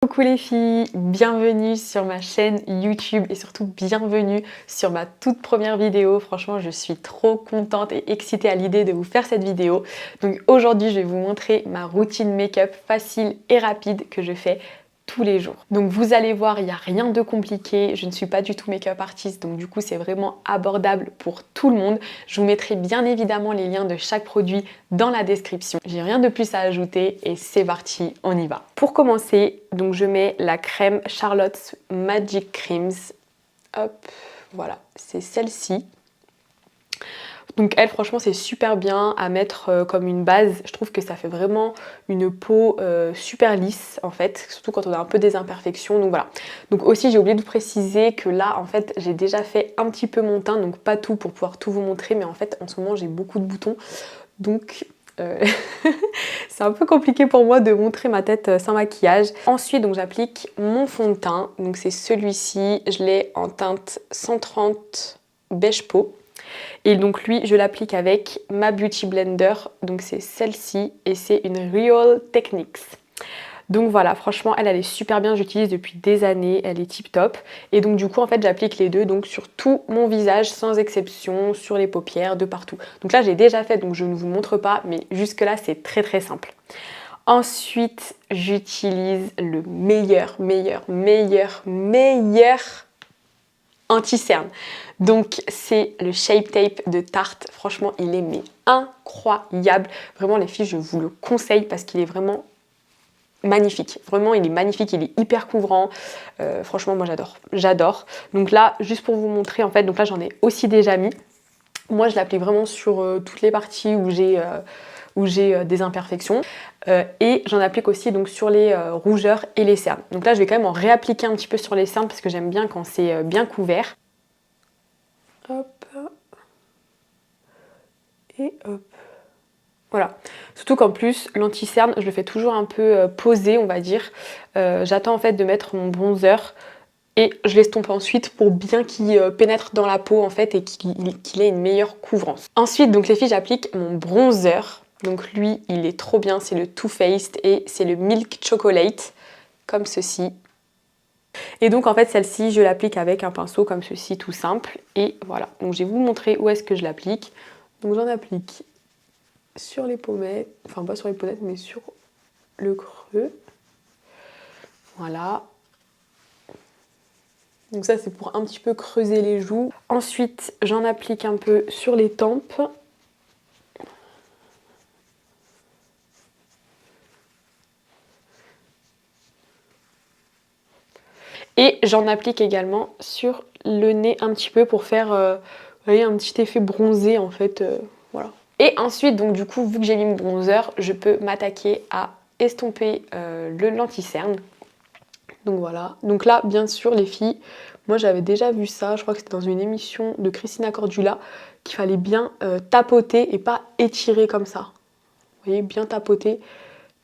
Coucou les filles, bienvenue sur ma chaîne YouTube et surtout bienvenue sur ma toute première vidéo. Franchement, je suis trop contente et excitée à l'idée de vous faire cette vidéo. Donc aujourd'hui, je vais vous montrer ma routine make-up facile et rapide que je fais tous les jours. Donc vous allez voir, il n'y a rien de compliqué, je ne suis pas du tout make-up artiste, donc du coup c'est vraiment abordable pour tout le monde. Je vous mettrai bien évidemment les liens de chaque produit dans la description. J'ai rien de plus à ajouter et c'est parti, on y va. Pour commencer, donc je mets la crème Charlotte's Magic Creams. Hop, voilà, c'est celle-ci. Donc elle, franchement, c'est super bien à mettre comme une base. Je trouve que ça fait vraiment une peau super lisse en fait, surtout quand on a un peu des imperfections. Donc voilà. Donc aussi, j'ai oublié de vous préciser que là, en fait, j'ai déjà fait un petit peu mon teint, donc pas tout pour pouvoir tout vous montrer, mais en fait, en ce moment, j'ai beaucoup de boutons. Donc c'est un peu compliqué pour moi de montrer ma tête sans maquillage. Ensuite, donc j'applique mon fond de teint. Donc c'est celui-ci. Je l'ai en teinte 130 beige peau. Et donc lui, je l'applique avec ma Beauty Blender, donc c'est celle-ci, et c'est une Real Techniques. Donc voilà, franchement, elle est super bien, j'utilise depuis des années, elle est tip top. Et donc du coup, en fait, j'applique les deux donc sur tout mon visage, sans exception, sur les paupières, de partout. Donc là, j'ai déjà fait, donc je ne vous montre pas, mais jusque-là, c'est très très simple. Ensuite, j'utilise le meilleur anti-cerne. Donc c'est le Shape Tape de Tarte. Franchement, il est mais incroyable. Vraiment les filles, je vous le conseille parce qu'il est vraiment magnifique. Vraiment, il est magnifique, il est hyper couvrant. Franchement, moi j'adore. J'adore. Donc là, juste pour vous montrer en fait, donc là j'en ai aussi déjà mis. Moi, je l'applique vraiment sur toutes les parties où j'ai des imperfections. Et j'en applique aussi donc sur les rougeurs et les cernes. Donc là, je vais quand même en réappliquer un petit peu sur les cernes parce que j'aime bien quand c'est bien couvert. Hop. Et hop. Voilà. Surtout qu'en plus, l'anti-cerne, je le fais toujours un peu posé, on va dire. J'attends en fait de mettre mon bronzer et je l'estompe ensuite pour bien qu'il pénètre dans la peau en fait et qu'il ait une meilleure couvrance. Ensuite, donc les filles, j'applique mon bronzer. Donc lui, il est trop bien, c'est le Too Faced et c'est le Milk Chocolate, comme ceci. Et donc en fait, celle-ci, je l'applique avec un pinceau comme ceci, tout simple. Et voilà, donc je vais vous montrer où est-ce que je l'applique. Donc j'en applique sur les pommettes, enfin pas sur les pommettes, mais sur le creux. Voilà. Donc ça, c'est pour un petit peu creuser les joues. Ensuite, j'en applique un peu sur les tempes. Et j'en applique également sur le nez un petit peu pour faire vous voyez, un petit effet bronzé en fait. Voilà. Et ensuite, donc du coup, vu que j'ai mis mon bronzer, je peux m'attaquer à estomper le lenticerne. Donc voilà. Donc là, bien sûr, les filles, moi j'avais déjà vu ça, je crois que c'était dans une émission de Christina Cordula, qu'il fallait bien tapoter et pas étirer comme ça. Vous voyez, bien tapoter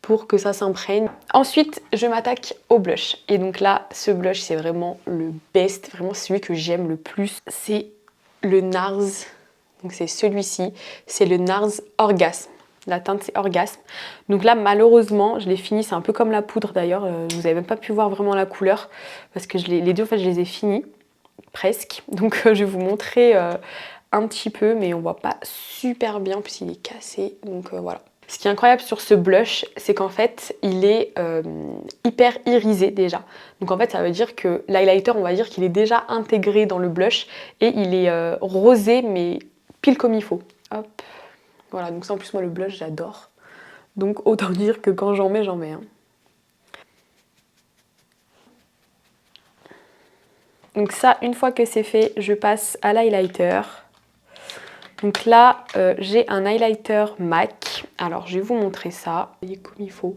pour que ça s'imprègne. Ensuite, je m'attaque au blush. Et donc là, ce blush, c'est vraiment le best, vraiment celui que j'aime le plus. C'est le NARS, donc c'est celui-ci, c'est le NARS Orgasme. La teinte c'est Orgasme. Donc là malheureusement je l'ai fini, c'est un peu comme la poudre d'ailleurs, vous n'avez même pas pu voir vraiment la couleur parce que les deux en fait je les ai finis presque. Donc je vais vous montrer un petit peu mais on voit pas super bien puisqu'il est cassé. Donc voilà. Ce qui est incroyable sur ce blush, c'est qu'en fait, il est hyper irisé déjà. Donc en fait, ça veut dire que l'highlighter, on va dire qu'il est déjà intégré dans le blush et il est rosé, mais pile comme il faut. Hop. Voilà, donc ça en plus, moi le blush, j'adore. Donc autant dire que quand j'en mets, j'en mets. Hein. Donc ça, une fois que c'est fait, je passe à l'highlighter. Donc là, j'ai un highlighter MAC. Alors, je vais vous montrer ça. Vous voyez comme il faut.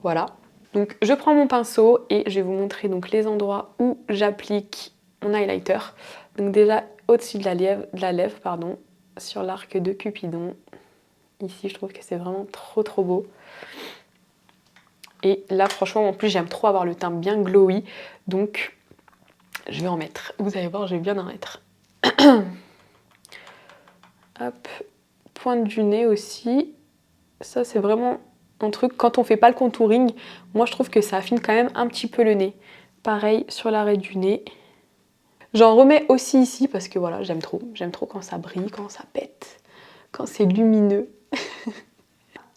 Voilà. Donc, je prends mon pinceau et je vais vous montrer donc les endroits où j'applique mon highlighter. Donc déjà, au-dessus de la lèvre, pardon, sur l'arc de Cupidon. Ici, je trouve que c'est vraiment trop beau. Et là, franchement, en plus, j'aime trop avoir le teint bien glowy. Donc, je vais en mettre. Vous allez voir, je vais bien en mettre. Hop, pointe du nez aussi. Ça, c'est vraiment un truc, quand on fait pas le contouring, moi je trouve que ça affine quand même un petit peu le nez. Pareil sur l'arrêt du nez. J'en remets aussi ici parce que voilà, j'aime trop quand ça brille, quand ça pète, quand c'est lumineux.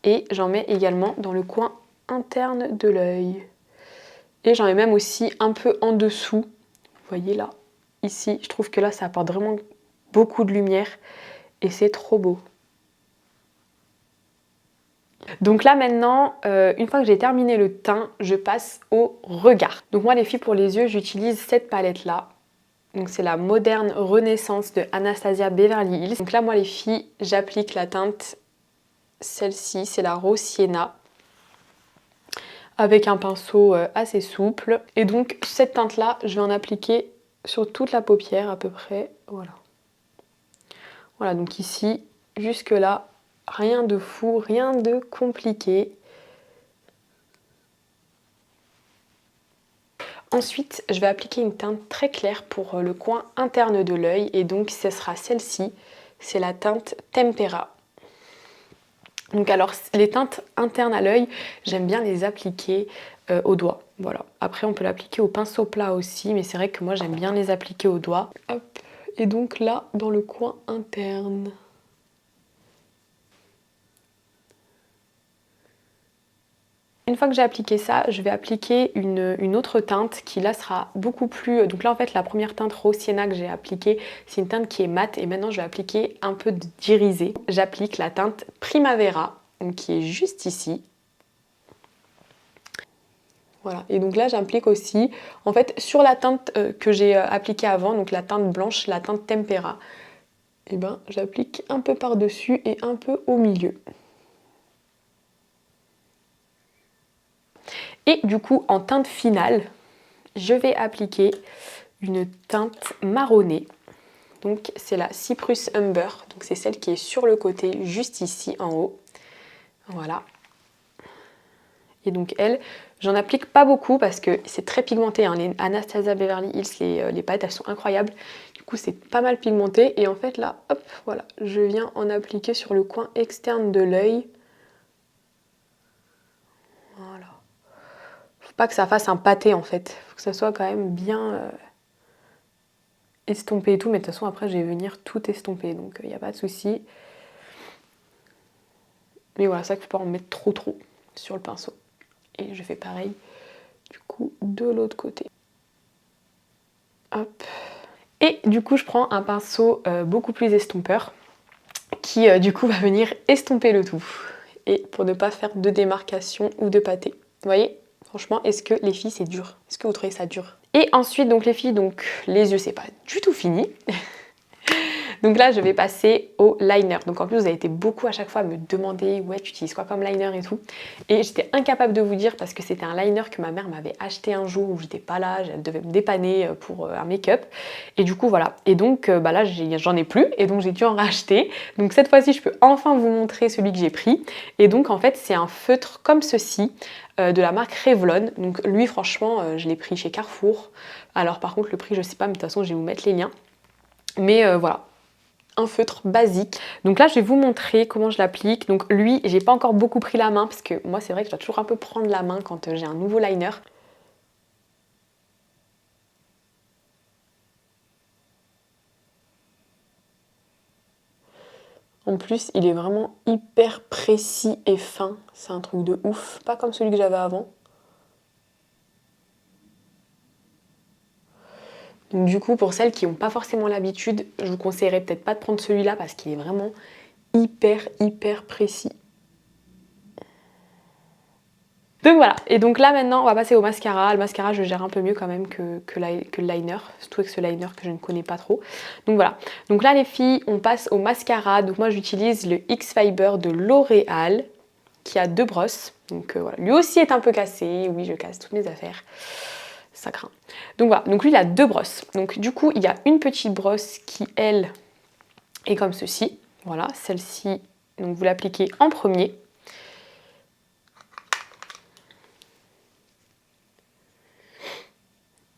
Et j'en mets également dans le coin interne de l'œil. Et j'en mets même aussi un peu en dessous. Vous voyez là, ici, je trouve que là ça apporte vraiment beaucoup de lumière et c'est trop beau. Donc là maintenant, une fois que j'ai terminé le teint, je passe au regard. Donc moi les filles, pour les yeux, j'utilise cette palette là. Donc c'est la Moderne Renaissance de Anastasia Beverly Hills. Donc là moi les filles, j'applique la teinte, celle-ci, c'est la Rose Sienna, avec un pinceau assez souple. Et donc cette teinte là, je vais en appliquer sur toute la paupière à peu près, voilà. Voilà, donc ici, jusque là, rien de fou, rien de compliqué. Ensuite, je vais appliquer une teinte très claire pour le coin interne de l'œil et donc ce sera celle-ci, c'est la teinte Tempera. Donc alors les teintes internes à l'œil, j'aime bien les appliquer au doigt, voilà. Après on peut l'appliquer au pinceau plat aussi, mais c'est vrai que moi j'aime bien les appliquer au doigt. Hop. Et donc là, dans le coin interne. Une fois que j'ai appliqué ça, je vais appliquer une autre teinte qui là sera beaucoup plus... Donc là en fait la première teinte Rose Sienna que j'ai appliquée, c'est une teinte qui est mate et maintenant je vais appliquer un peu d'irisé. J'applique la teinte Primavera, donc qui est juste ici. Voilà, et donc là j'applique aussi, en fait sur la teinte que j'ai appliquée avant, donc la teinte blanche, la teinte Tempera, et ben j'applique un peu par-dessus et un peu au milieu. Et du coup, en teinte finale, je vais appliquer une teinte marronnée. Donc c'est la Cyprus Umber, donc c'est celle qui est sur le côté, juste ici en haut. Voilà. Et donc elle, j'en applique pas beaucoup parce que c'est très pigmenté, hein. Les Anastasia Beverly Hills, les palettes, elles sont incroyables. Du coup c'est pas mal pigmenté. Et en fait là, hop, voilà, je viens en appliquer sur le coin externe de l'œil. Voilà. Faut pas que ça fasse un pâté en fait, faut que ça soit quand même bien estompé et tout, mais de toute façon après je vais venir tout estomper, donc il n'y a pas de souci. Mais voilà, ça qu'il ne faut pas en mettre trop sur le pinceau. Et je fais pareil du coup de l'autre côté. Hop. Et du coup je prends un pinceau beaucoup plus estompeur qui du coup va venir estomper le tout. Et pour ne pas faire de démarcation ou de pâté. Vous voyez? Franchement, est-ce que les filles c'est dur? Est-ce que vous trouvez ça dur? Et ensuite donc les filles, donc les yeux c'est pas du tout fini. Donc là, je vais passer au liner. Donc en plus, vous avez été beaucoup à chaque fois à me demander « Ouais, tu utilises quoi comme liner et tout ?» Et j'étais incapable de vous dire parce que c'était un liner que ma mère m'avait acheté un jour où j'étais pas là, elle devait me dépanner pour un make-up. Et du coup, voilà. Et donc là, j'en ai plus et donc j'ai dû en racheter. Donc cette fois-ci, je peux enfin vous montrer celui que j'ai pris. Et donc en fait, c'est un feutre comme ceci de la marque Revlon. Donc lui, franchement, je l'ai pris chez Carrefour. Alors par contre, le prix, je sais pas, mais de toute façon, je vais vous mettre les liens. Mais voilà. Un feutre basique. Donc là je vais vous montrer comment je l'applique. Donc lui j'ai pas encore beaucoup pris la main parce que moi c'est vrai que je dois toujours un peu prendre la main quand j'ai un nouveau liner. En plus il est vraiment hyper précis et fin, c'est un truc de ouf, pas comme celui que j'avais avant. Donc du coup pour celles qui n'ont pas forcément l'habitude, je vous conseillerais peut-être pas de prendre celui-là parce qu'il est vraiment hyper précis. Donc voilà, et donc là maintenant on va passer au mascara. Le mascara je gère un peu mieux quand même que le liner, surtout avec ce liner que je ne connais pas trop. Donc voilà, donc là les filles on passe au mascara. Donc moi j'utilise le X-Fiber de L'Oréal qui a 2 brosses. Donc voilà, lui aussi est un peu cassé, oui je casse toutes mes affaires, ça craint. Donc voilà, donc lui il a 2 brosses. Donc du coup il y a une petite brosse qui elle est comme ceci. Voilà, celle-ci, donc vous l'appliquez en premier.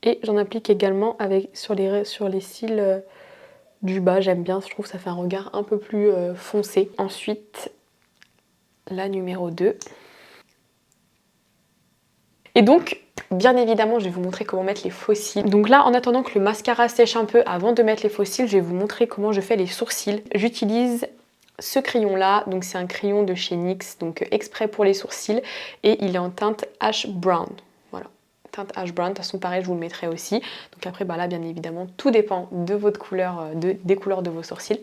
Et j'en applique également sur les cils du bas, j'aime bien, je trouve que ça fait un regard un peu plus foncé. Ensuite, la numéro 2. Et donc, bien évidemment, je vais vous montrer comment mettre les faux cils. Donc là, en attendant que le mascara sèche un peu avant de mettre les faux cils, je vais vous montrer comment je fais les sourcils. J'utilise ce crayon là, donc c'est un crayon de chez NYX, donc exprès pour les sourcils, et il est en teinte Ash Brown. Voilà, teinte Ash Brown, de toute façon pareil je vous le mettrai aussi. Donc après bah là bien évidemment tout dépend de votre couleur, des couleurs de vos sourcils.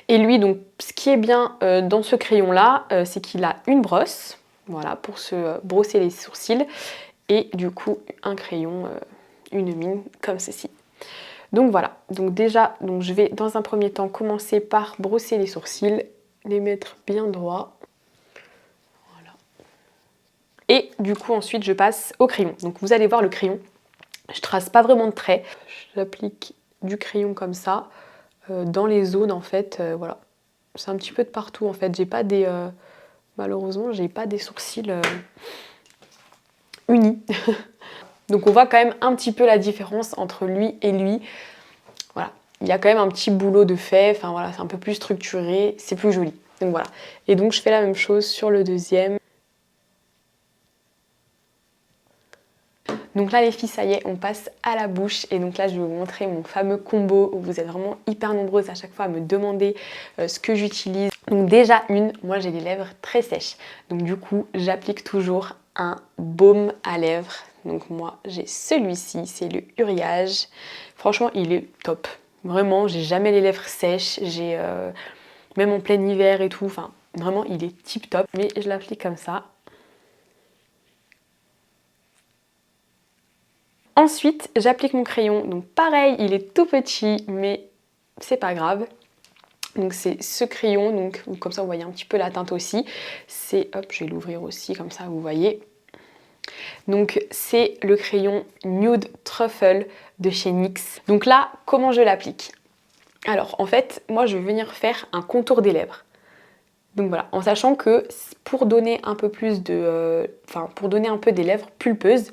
Et lui donc ce qui est bien dans ce crayon là, c'est qu'il a une brosse, voilà, pour se brosser les sourcils, et du coup un crayon, une mine comme ceci. Donc voilà, donc déjà donc je vais dans un premier temps commencer par brosser les sourcils, les mettre bien droits. Voilà. Et du coup ensuite je passe au crayon. Donc vous allez voir le crayon, je trace pas vraiment de traits, j'applique du crayon comme ça, dans les zones en fait, voilà. C'est un petit peu de partout en fait, j'ai pas des... malheureusement j'ai pas des sourcils unis. Donc on voit quand même un petit peu la différence entre lui et lui. Voilà, il y a quand même un petit boulot de fait, enfin voilà, c'est un peu plus structuré, c'est plus joli. Donc voilà. Et donc je fais la même chose sur le deuxième. Donc là les filles, ça y est, on passe à la bouche. Et donc là je vais vous montrer mon fameux combo où vous êtes vraiment hyper nombreuses à chaque fois à me demander ce que j'utilise. Donc déjà moi j'ai les lèvres très sèches. Donc du coup j'applique toujours un baume à lèvres. Donc moi j'ai celui-ci, c'est le Uriage. Franchement il est top. Vraiment, j'ai jamais les lèvres sèches, j'ai même en plein hiver et tout, enfin vraiment il est tip top. Mais je l'applique comme ça. Ensuite, j'applique mon crayon, donc pareil, il est tout petit, mais c'est pas grave. Donc c'est ce crayon, donc comme ça vous voyez un petit peu la teinte aussi. C'est, hop, je vais l'ouvrir aussi, comme ça vous voyez. Donc c'est le crayon Nude Truffle de chez NYX. Donc là, comment je l'applique? Alors en fait, moi je vais venir faire un contour des lèvres. Donc voilà, en sachant que pour donner un peu plus de... pour donner un peu des lèvres pulpeuses,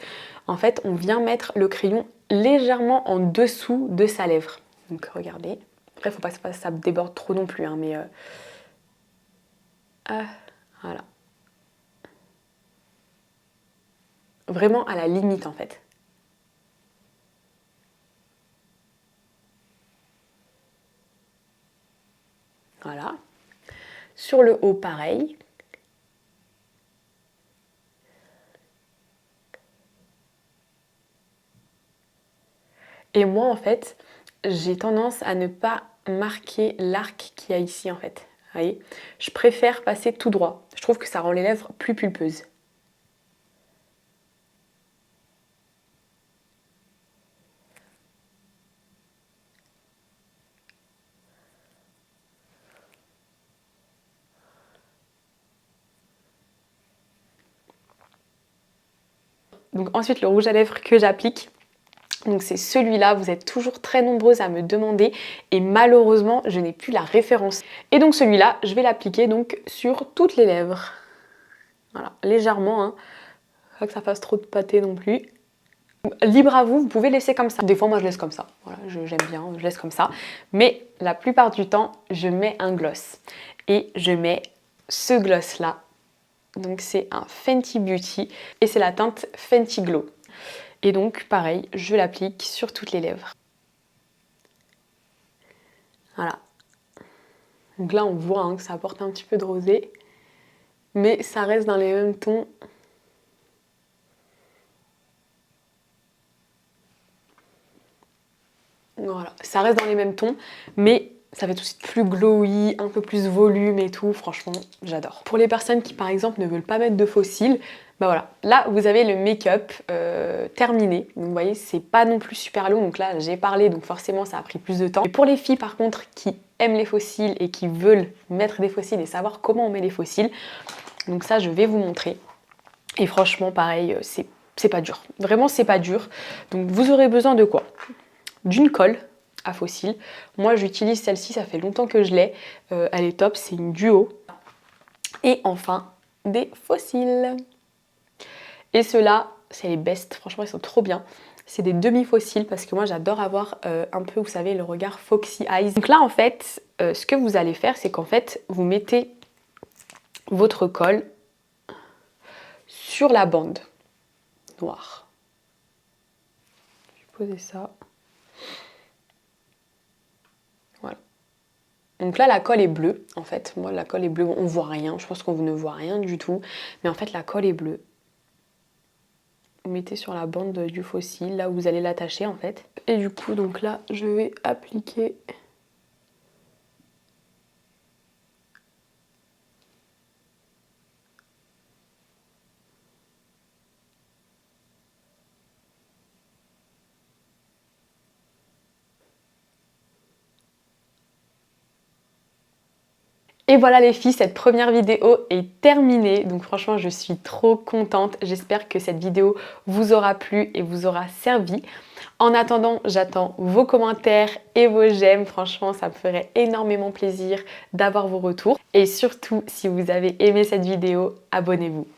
en fait on vient mettre le crayon légèrement en dessous de sa lèvre. Donc regardez. Après faut pas que ça déborde trop non plus, hein, mais... voilà. Vraiment à la limite en fait. Voilà. Sur le haut, pareil. Et moi, en fait, j'ai tendance à ne pas marquer l'arc qu'il y a ici, en fait. Vous voyez, je préfère passer tout droit. Je trouve que ça rend les lèvres plus pulpeuses. Donc ensuite, le rouge à lèvres que j'applique, donc c'est celui-là, vous êtes toujours très nombreuses à me demander et malheureusement, je n'ai plus la référence. Et donc celui-là, je vais l'appliquer donc sur toutes les lèvres. Voilà, légèrement, hein. Pas que ça fasse trop de pâté non plus. Libre à vous, vous pouvez laisser comme ça. Des fois, moi, je laisse comme ça. Voilà, j'aime bien, je laisse comme ça. Mais la plupart du temps, je mets un gloss. Et je mets ce gloss-là. Donc, c'est un Fenty Beauty. Et c'est la teinte Fenty Glow. Et donc, pareil, je l'applique sur toutes les lèvres. Voilà. Donc là, on voit hein, que ça apporte un petit peu de rosé. Mais ça reste dans les mêmes tons. Voilà, ça reste dans les mêmes tons, mais ça fait tout de suite plus glowy, un peu plus volume et tout, franchement, j'adore. Pour les personnes qui, par exemple, ne veulent pas mettre de faux cils, bah voilà, là, vous avez le make-up terminé. Donc, vous voyez, c'est pas non plus super long, donc là, j'ai parlé, donc forcément, ça a pris plus de temps. Et pour les filles, par contre, qui aiment les faux cils et qui veulent mettre des faux cils et savoir comment on met les faux cils, donc ça, je vais vous montrer. Et franchement, pareil, c'est pas dur. Vraiment, c'est pas dur. Donc, vous aurez besoin de quoi? D'une colle à faux cils. Moi j'utilise celle-ci, ça fait longtemps que je l'ai. Elle est top, c'est une duo. Et enfin, des faux cils. Et ceux-là, c'est les best, franchement ils sont trop bien. C'est des demi-faux cils parce que moi j'adore avoir un peu, vous savez, le regard foxy eyes. Donc là en fait, ce que vous allez faire, c'est qu'en fait, vous mettez votre colle sur la bande. noir. Je vais poser ça. Voilà. Donc là, la colle est bleue, en fait. Moi, la colle est bleue, on voit rien. Je pense qu'on ne voit rien du tout. Mais en fait, la colle est bleue. Vous mettez sur la bande du faux cil, là où vous allez l'attacher, en fait. Et du coup, donc là, je vais appliquer... Et voilà les filles, cette première vidéo est terminée. Donc franchement, je suis trop contente. J'espère que cette vidéo vous aura plu et vous aura servi. En attendant, j'attends vos commentaires et vos j'aime. Franchement, ça me ferait énormément plaisir d'avoir vos retours. Et surtout, si vous avez aimé cette vidéo, abonnez-vous.